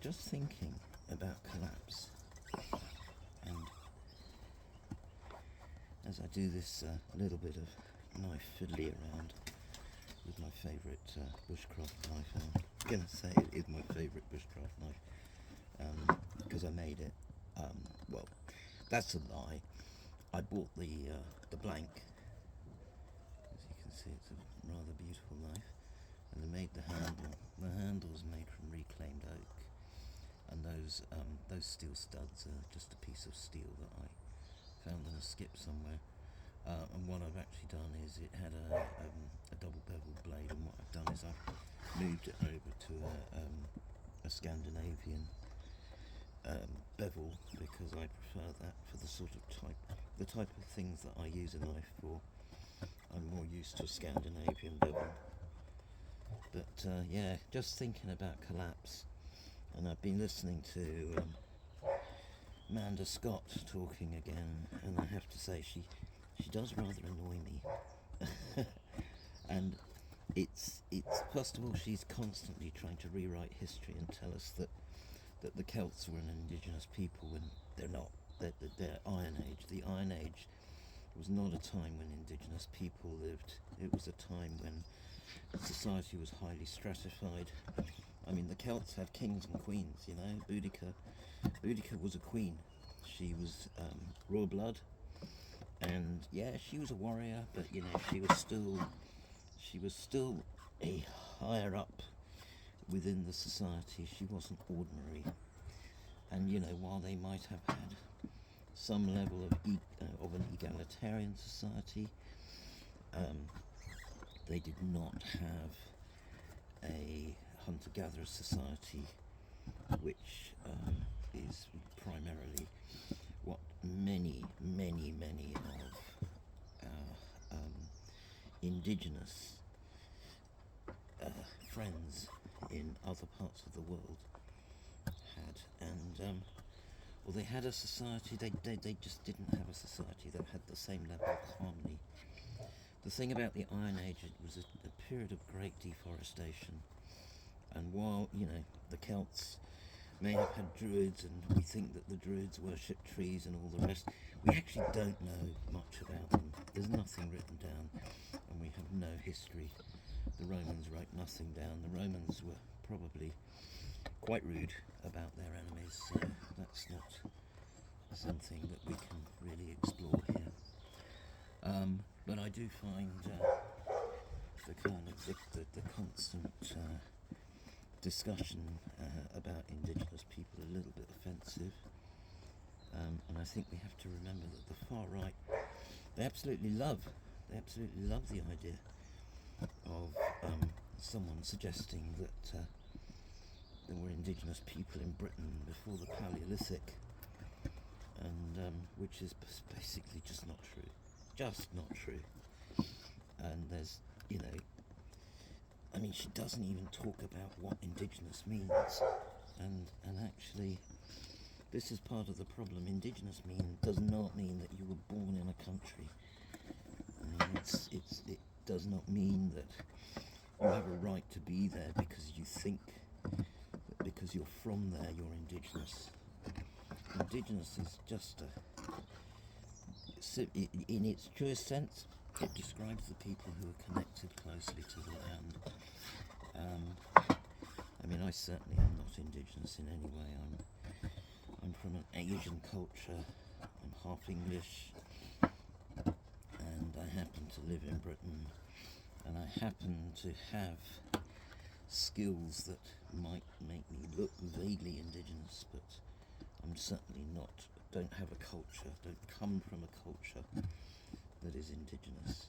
just thinking about collapse, and as I do this little bit of knife fiddly around with my favourite bushcraft knife, and I'm going to say it is my favourite bushcraft knife because I made it. Well, that's a lie. I bought the blank. As you can see, it's a rather beautiful knife, and I made the handle. The handle's made from reclaimed oak, and those steel studs are just a piece of steel that I found in a skip somewhere. And what I've actually done is it had a double beveled blade, and what I've done is I've moved it over to a Scandinavian bevel, because I prefer that for the sort of type of things that I use a knife for. I'm more used to a Scandinavian bevel. But yeah, just thinking about collapse, and I've been listening to Amanda Scott talking again, and I have to say she does rather annoy me. And it's first of all, she's constantly trying to rewrite history and tell us that the Celts were an indigenous people when they're not. They're Iron Age. The Iron Age was not a time when indigenous people lived. It was a time when society was highly stratified. I mean, the Celts had kings and queens, you know. Boudica was a queen. She was royal blood, and yeah, she was a warrior, but you know, she was still a higher up within the society. She wasn't ordinary. And you know, while they might have had some level of an egalitarian society, they did not have a hunter-gatherer society, which is primarily what many of our indigenous friends in other parts of the world had. And well, they had a society. They just didn't have a society that had the same level of harmony. The thing about the Iron Age, it was a period of great deforestation, and while, you know, the Celts may have had druids, and we think that the druids worshipped trees and all the rest, we actually don't know much about them. There's nothing written down, and we have no history. The Romans wrote nothing down. The Romans were probably quite rude about their enemies, so that's not something that we can really explore here. But I do find the kind of the constant discussion about indigenous people a little bit offensive, and I think we have to remember that the far right, they absolutely love the idea of someone suggesting that there were indigenous people in Britain before the Paleolithic, and which is basically just not true. And there's, you know, I mean, she doesn't even talk about what indigenous means, and actually, this is part of the problem. Indigenous does not mean that you were born in a country. I mean, it does not mean that you have a right to be there because you think that because you're from there you're indigenous. Indigenous is just in its truest sense, it describes the people who are connected closely to the land. I mean, I certainly am not indigenous in any way. I'm from an Asian culture. I'm half English, and I happen to live in Britain, and I happen to have skills that might make me look vaguely indigenous, but I'm certainly not. Don't have a culture. Don't come from a culture that is indigenous.